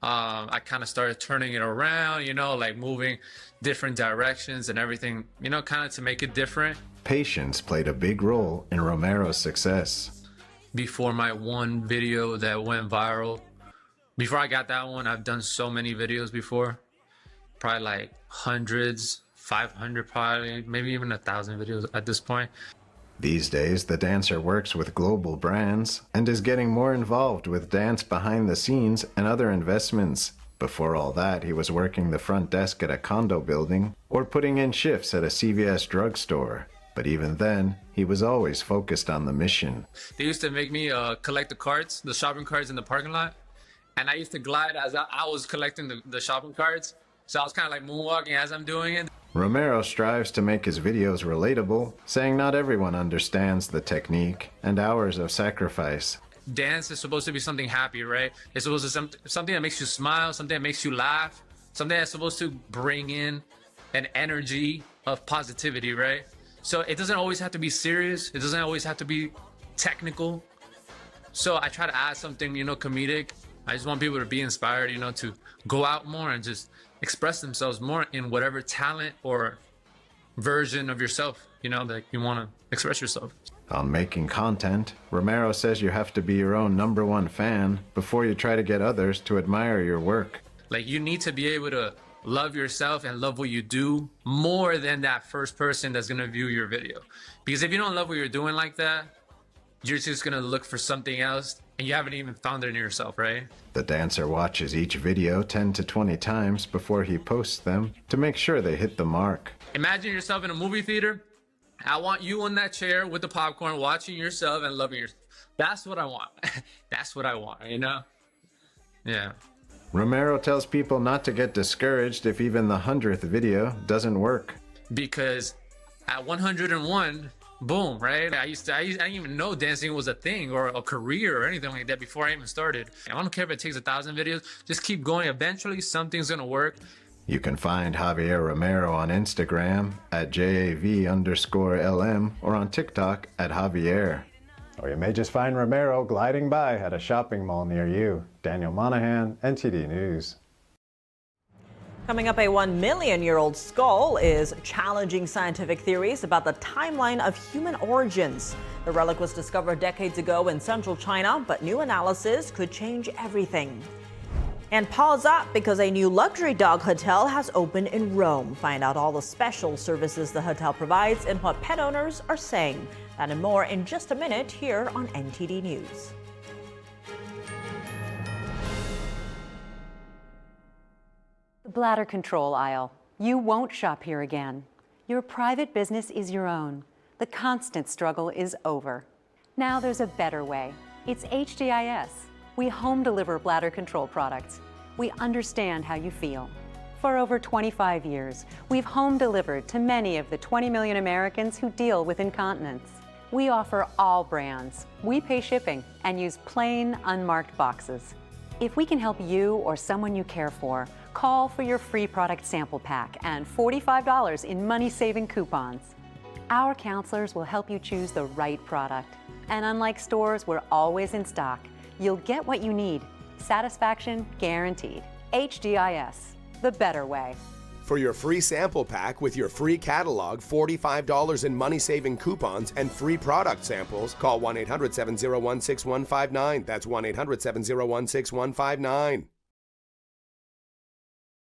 I kind of started turning it around, moving different directions and everything, kind of to make it different. Patience played a big role in Romero's success. Before my one video that went viral, before I got that one, I've done so many videos before. Probably hundreds, 500 probably, maybe even 1,000 videos at this point. These days, the dancer works with global brands and is getting more involved with dance behind the scenes and other investments. Before all that, he was working the front desk at a condo building or putting in shifts at a CVS drugstore. But even then, he was always focused on the mission. They used to make me collect the carts, the shopping carts in the parking lot. And I used to glide as I was collecting the shopping carts. So I was kind of moonwalking as I'm doing it. Romero strives to make his videos relatable, saying not everyone understands the technique and hours of sacrifice. Dance is supposed to be something happy, right? It's supposed to be something that makes you smile, something that makes you laugh, something that's supposed to bring in an energy of positivity, right? So it doesn't always have to be serious. It doesn't always have to be technical. So I try to add something, comedic. I just want people to be inspired, to go out more and just express themselves more in whatever talent or version of yourself, that you want to express yourself. On making content, Romero says you have to be your own #1 fan before you try to get others to admire your work. You need to be able to love yourself and love what you do more than that first person that's going to view your video. Because if you don't love what you're doing like that, you're just going to look for something else and you haven't even found it in yourself, right? The dancer watches each video 10 to 20 times before he posts them to make sure they hit the mark. Imagine yourself in a movie theater. I want you in that chair with the popcorn, watching yourself and loving yourself. That's what I want. That's what I want, Yeah. Romero tells people not to get discouraged if even the 100th video doesn't work. Because at 101, boom, right? I didn't even know dancing was a thing or a career or anything like that before I even started. And I don't care if it takes 1,000 videos, just keep going. Eventually something's gonna work. You can find Javier Romero on Instagram at JAV_LM or on TikTok at Javier. Or you may just find Romero gliding by at a shopping mall near you. Daniel Monahan, NTD News. Coming up, a 1-million-year-old skull is challenging scientific theories about the timeline of human origins. The relic was discovered decades ago in central China, but new analysis could change everything. And pause up because a new luxury dog hotel has opened in Rome. Find out all the special services the hotel provides and what pet owners are saying. That and more in just a minute here on NTD News. The bladder control aisle. You won't shop here again. Your private business is your own. The constant struggle is over. Now there's a better way. It's HDIS. We home deliver bladder control products. We understand how you feel. For over 25 years, we've home delivered to many of the 20 million Americans who deal with incontinence. We offer all brands. We pay shipping and use plain, unmarked boxes. If we can help you or someone you care for, call for your free product sample pack and $45 in money-saving coupons. Our counselors will help you choose the right product. And unlike stores, we're always in stock. You'll get what you need. Satisfaction guaranteed. HDIS, the better way. For your free sample pack with your free catalog, $45 in money-saving coupons, and free product samples, call 1-800-701-6159. That's 1-800-701-6159.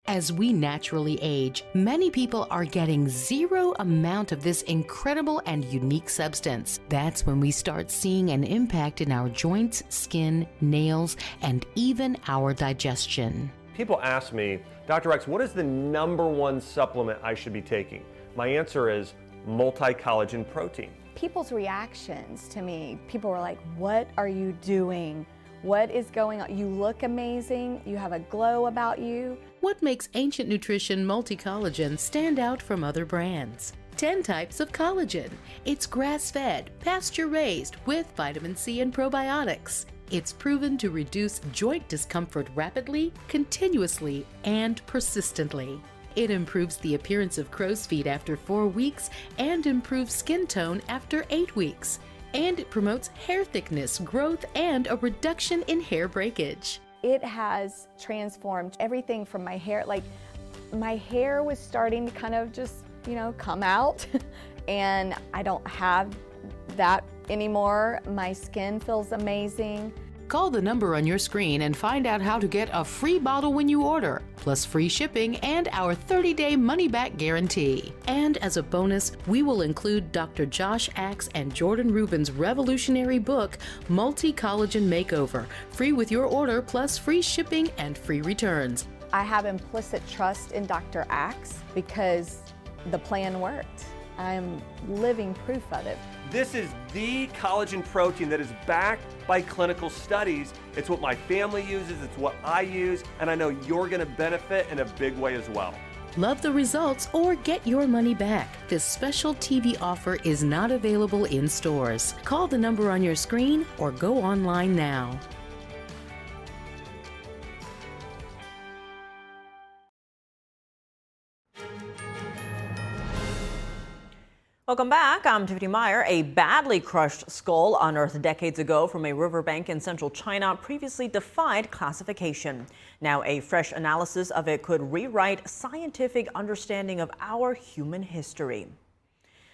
As we naturally age, many people are getting zero amount of this incredible and unique substance. That's when we start seeing an impact in our joints, skin, nails, and even our digestion. People ask me, Dr. X, what is the #1 supplement I should be taking? My answer is multi-collagen protein. People's reactions to me, people were like, what are you doing? What is going on? You look amazing. You have a glow about you. What makes Ancient Nutrition Multi-Collagen stand out from other brands? 10 types of collagen. It's grass-fed, pasture-raised with vitamin C and probiotics. It's proven to reduce joint discomfort rapidly, continuously, and persistently. It improves the appearance of crow's feet after 4 weeks and improves skin tone after 8 weeks. And it promotes hair thickness, growth, and a reduction in hair breakage. It has transformed everything from my hair. Like, my hair was starting to kind of just, come out, and I don't have that anymore. My skin feels amazing. Call the number on your screen and find out how to get a free bottle when you order, plus free shipping and our 30-day money-back guarantee. And as a bonus, we will include Dr. Josh Axe and Jordan Rubin's revolutionary book, Multi-Collagen Makeover, free with your order, plus free shipping and free returns. I have implicit trust in Dr. Axe because the plan worked. I am living proof of it. This is the collagen protein that is backed by clinical studies. It's what my family uses, it's what I use, and I know you're gonna benefit in a big way as well. Love the results or get your money back. This special TV offer is not available in stores. Call the number on your screen or go online now. Welcome back. I'm Tiffany Meyer. A badly crushed skull unearthed decades ago from a riverbank in central China previously defied classification. Now, a fresh analysis of it could rewrite scientific understanding of our human history.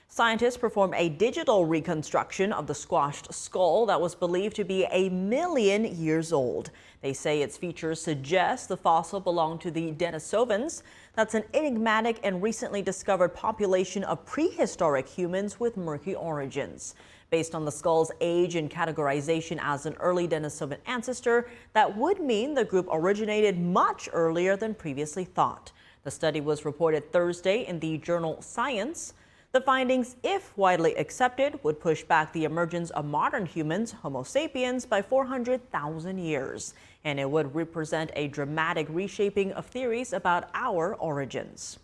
Scientists performed a digital reconstruction of the squashed skull that was believed to be 1 million years old. They say its features suggest the fossil belonged to the Denisovans. That's an enigmatic and recently discovered population of prehistoric humans with murky origins. Based on the skull's age and categorization as an early Denisovan ancestor, that would mean the group originated much earlier than previously thought. The study was reported Thursday in the journal Science. The findings, if widely accepted, would push back the emergence of modern humans, Homo sapiens, by 400,000 years. And it would represent a dramatic reshaping of theories about our origins.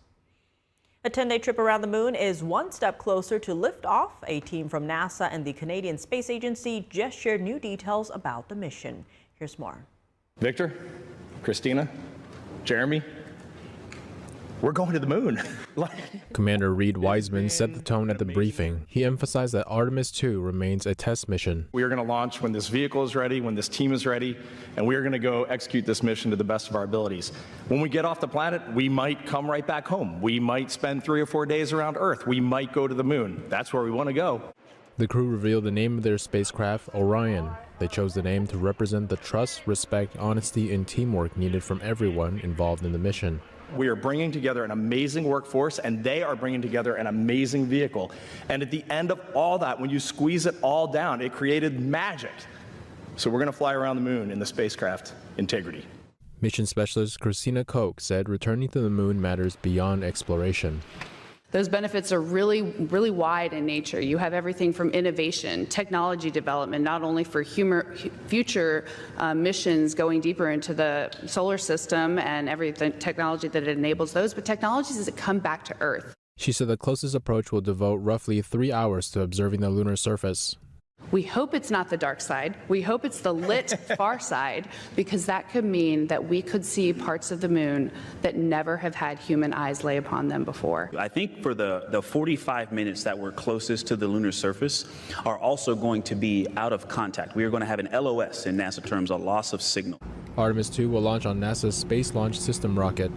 A 10-day trip around the moon is one step closer to liftoff. A team from NASA and the Canadian Space Agency just shared new details about the mission. Here's more. Victor, Christina, Jeremy, we're going to the moon. Commander Reed Wiseman set the tone at the briefing. He emphasized that Artemis 2 remains a test mission. We are going to launch when this vehicle is ready, when this team is ready, and we are going to go execute this mission to the best of our abilities. When we get off the planet, we might come right back home. We might spend 3 or 4 days around Earth. We might go to the moon. That's where we want to go. The crew revealed the name of their spacecraft, Orion. They chose the name to represent the trust, respect, honesty, and teamwork needed from everyone involved in the mission. We are bringing together an amazing workforce, and they are bringing together an amazing vehicle. And at the end of all that, when you squeeze it all down, it created magic. So we're going to fly around the moon in the spacecraft integrity. Mission specialist Christina Koch said returning to the moon matters beyond exploration. Those benefits are really wide in nature. You have everything from innovation, technology development, not only for future missions going deeper into the solar system and everything technology that it enables those, but technologies that come back to Earth. She said the closest approach will devote roughly 3 hours to observing the lunar surface. We hope it's not the dark side. We hope it's the lit far side, because that could mean that we could see parts of the moon that never have had human eyes lay upon them before. I think for the 45 minutes that we're closest to the lunar surface are also going to be out of contact. We are going to have an LOS in NASA terms, a loss of signal. Artemis 2 will launch on NASA's Space Launch System rocket.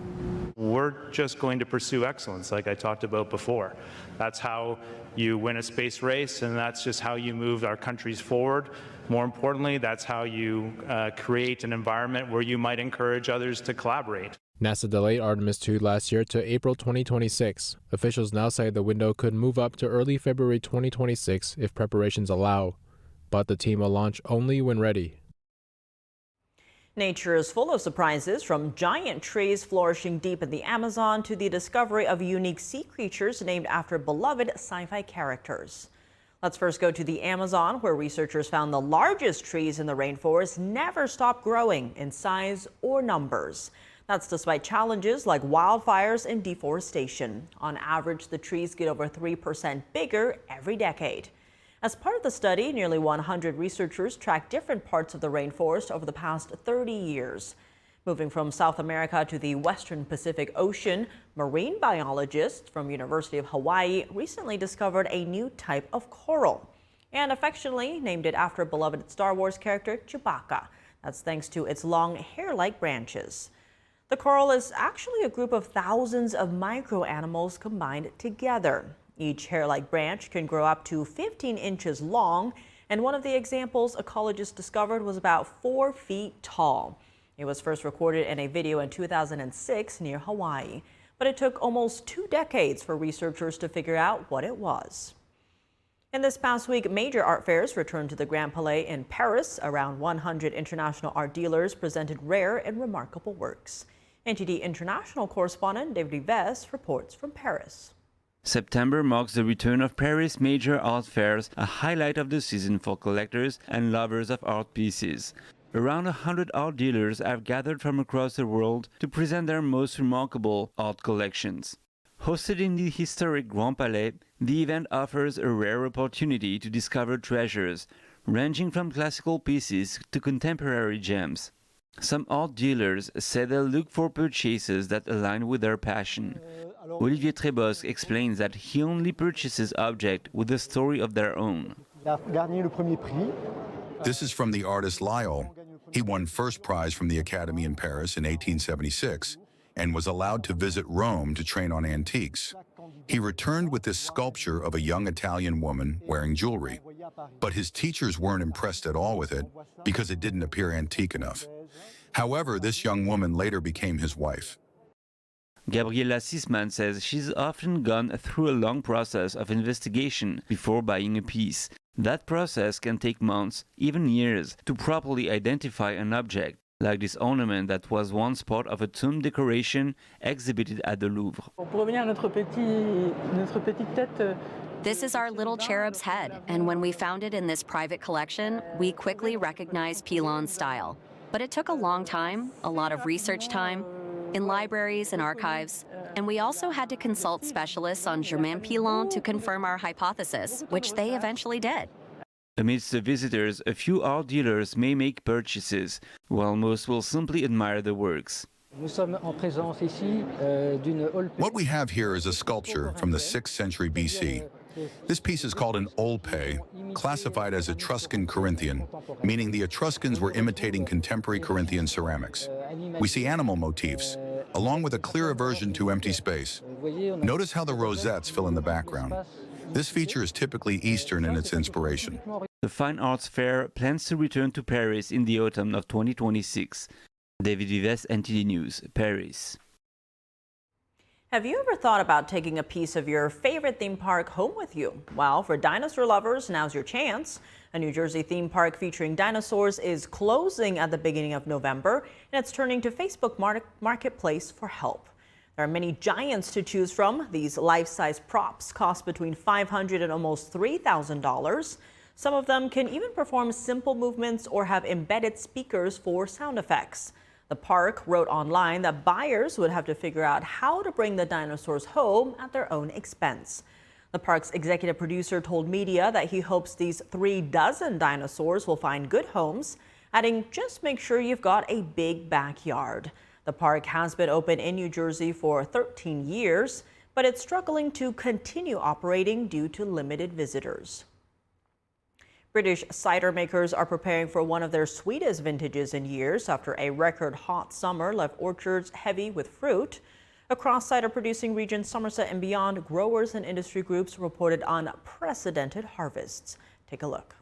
We're just going to pursue excellence, like I talked about before. That's how you win a space race, and that's just how you move our countries forward. More importantly, that's how you create an environment where you might encourage others to collaborate. NASA delayed Artemis 2 last year to April 2026. Officials now say the window could move up to early February 2026 if preparations allow. But the team will launch only when ready. Nature is full of surprises, from giant trees flourishing deep in the Amazon to the discovery of unique sea creatures named after beloved sci-fi characters. Let's first go to the Amazon, where researchers found the largest trees in the rainforest never stop growing in size or numbers. That's despite challenges like wildfires and deforestation. On average, the trees get over 3% bigger every decade. As part of the study, nearly 100 researchers tracked different parts of the rainforest over the past 30 years. Moving from South America to the Western Pacific Ocean, marine biologists from University of Hawaii recently discovered a new type of coral and affectionately named it after beloved Star Wars character Chewbacca. That's thanks to its long hair-like branches. The coral is actually a group of thousands of micro-animals combined together. Each hair-like branch can grow up to 15 inches long, and one of the examples ecologists discovered was about 4 feet tall. It was first recorded in a video in 2006 near Hawaii, but it took almost 2 decades for researchers to figure out what it was. And this past week, major art fairs returned to the Grand Palais in Paris. Around 100 international art dealers presented rare and remarkable works. NTD international correspondent David Yves reports from Paris. September marks the return of Paris major art fairs, a highlight of the season for collectors and lovers of art pieces. Around 100 art dealers have gathered from across the world to present their most remarkable art collections. Hosted in the historic Grand Palais, the event offers a rare opportunity to discover treasures, ranging from classical pieces to contemporary gems. Some art dealers say they'll look for purchases that align with their passion. Olivier Trebosque explains that he only purchases objects with a story of their own. This is from the artist Lyle. He won first prize from the Academy in Paris in 1876 and was allowed to visit Rome to train on antiques. He returned with this sculpture of a young Italian woman wearing jewelry, but his teachers weren't impressed at all with it because it didn't appear antique enough. However, this young woman later became his wife. Gabriela Sisman says she's often gone through a long process of investigation before buying a piece. That process can take months, even years, to properly identify an object. like this ornament that was once part of a tomb decoration exhibited at the Louvre. This is our little cherub's head, and when we found it in this private collection, we quickly recognized Pilon's style. But it took a long time, a lot of research time, in libraries and archives, and we also had to consult specialists on Germain Pilon to confirm our hypothesis, which they eventually did. Amidst the visitors, a few art dealers may make purchases, while most will simply admire the works. What we have here is a sculpture from the 6th century BC. This piece is called an olpe, classified as Etruscan Corinthian, meaning the Etruscans were imitating contemporary Corinthian ceramics. We see animal motifs, along with a clear aversion to empty space. Notice how the rosettes fill in the background. This feature is typically Eastern in its inspiration. The Fine Arts Fair plans to return to Paris in the autumn of 2026. David Vives, NTD News, Paris. Have you ever thought about taking a piece of your favorite theme park home with you? Well, for dinosaur lovers, now's your chance. A New Jersey theme park featuring dinosaurs is closing at the beginning of November, and it's turning to Facebook Marketplace for help. There are many giants to choose from. These life-size props cost between $500 and almost $3,000. Some of them can even perform simple movements or have embedded speakers for sound effects. The park wrote online that buyers would have to figure out how to bring the dinosaurs home at their own expense. The park's executive producer told media that he hopes these 36 dinosaurs will find good homes, adding, just make sure you've got a big backyard. The park has been open in New Jersey for 13 years, but it's struggling to continue operating due to limited visitors. British cider makers are preparing for one of their sweetest vintages in years after a record hot summer left orchards heavy with fruit. Across cider-producing regions Somerset and beyond, growers and industry groups reported unprecedented harvests. Take a look.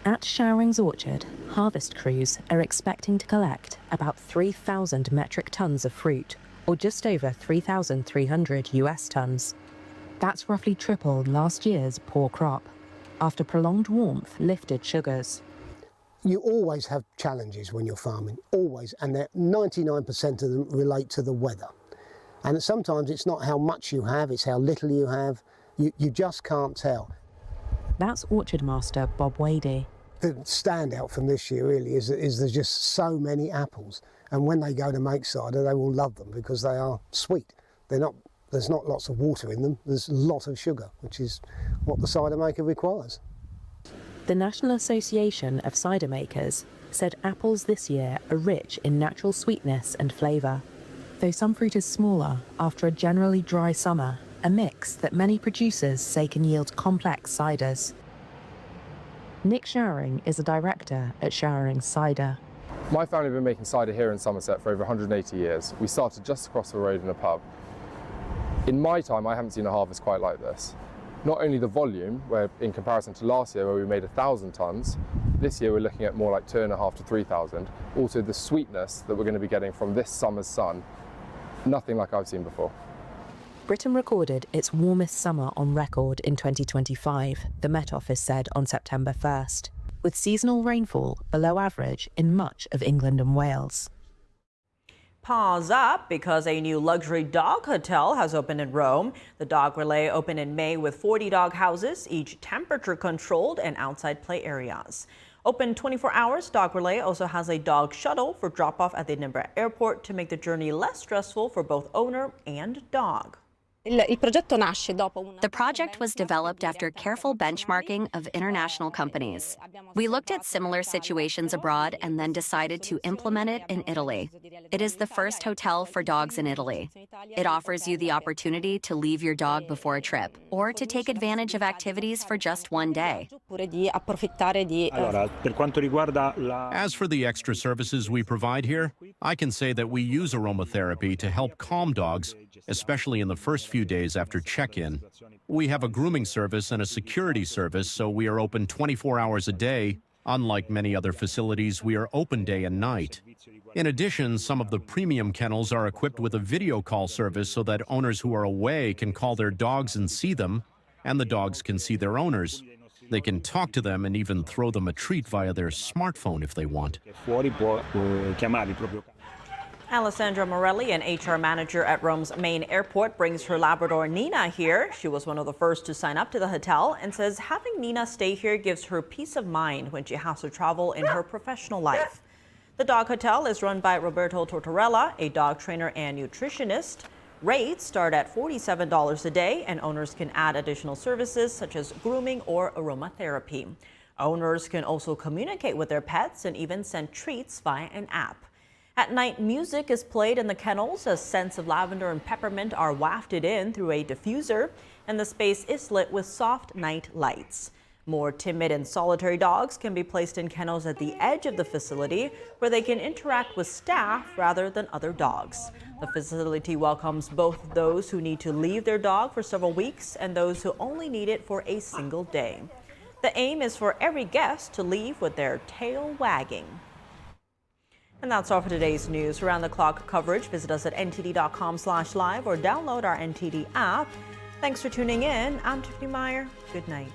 At Showering's orchard, harvest crews are expecting to collect about 3,000 metric tons of fruit, or just over 3,300 US tons. That's roughly triple last year's poor crop, after prolonged warmth lifted sugars. You always have challenges when you're farming, always, and 99% of them relate to the weather. And sometimes it's not how much you have, it's how little you have. You just can't tell. That's orchard master Bob Wadey. The standout from this year really is there's just so many apples, and when they go to make cider they will love them because they are sweet. There's not lots of water in them, there's a lot of sugar, which is what the cider maker requires. The National Association of Cider Makers said apples this year are rich in natural sweetness and flavour. Though some fruit is smaller after a generally dry summer, a mix that many producers say can yield complex ciders. Nick Showering is a director at Showering Cider. My family have been making cider here in Somerset for over 180 years. We started just across the road in a pub. In my time, I haven't seen a harvest quite like this. Not only the volume, where in comparison to last year where we made 1,000 tonnes, this year we're looking at more like 2,500 to 3,000. Also the sweetness that we're going to be getting from this summer's sun, nothing like I've seen before. Britain recorded its warmest summer on record in 2025, the Met Office said on September 1st, with seasonal rainfall below average in much of England and Wales. Paws up because a new luxury dog hotel has opened in Rome. The dog relay opened in May with 40 dog houses, each temperature controlled, and outside play areas. Open 24 hours, Dog Relay also has a dog shuttle for drop-off at the Edinburgh airport to make the journey less stressful for both owner and dog. The project was developed after careful benchmarking of international companies. We looked at similar situations abroad and then decided to implement it in Italy. It is the first hotel for dogs in Italy. It offers you the opportunity to leave your dog before a trip or to take advantage of activities for just one day. As for the extra services we provide here, I can say that we use aromatherapy to help calm dogs, especially in the first few days after check-in. We have a grooming service and a security service, so we are open 24 hours a day. Unlike many other facilities, we are open day and night. In addition, some of the premium kennels are equipped with a video call service so that owners who are away can call their dogs and see them, and the dogs can see their owners. They can talk to them and even throw them a treat via their smartphone if they want. Alessandra Morelli, an HR manager at Rome's main airport, brings her Labrador Nina here. She was one of the first to sign up to the hotel and says having Nina stay here gives her peace of mind when she has to travel in her professional life. The dog hotel is run by Roberto Tortorella, a dog trainer and nutritionist. Rates start at $47 a day, and owners can add additional services such as grooming or aromatherapy. Owners can also communicate with their pets and even send treats via an app. At night, music is played in the kennels as scents of lavender and peppermint are wafted in through a diffuser, and the space is lit with soft night lights. More timid and solitary dogs can be placed in kennels at the edge of the facility where they can interact with staff rather than other dogs. The facility welcomes both those who need to leave their dog for several weeks and those who only need it for a single day. The aim is for every guest to leave with their tail wagging. And that's all for today's news. Around the clock coverage, visit us at ntd.com/live or download our NTD app. Thanks for tuning in. I'm Tiffany Meyer. Good night.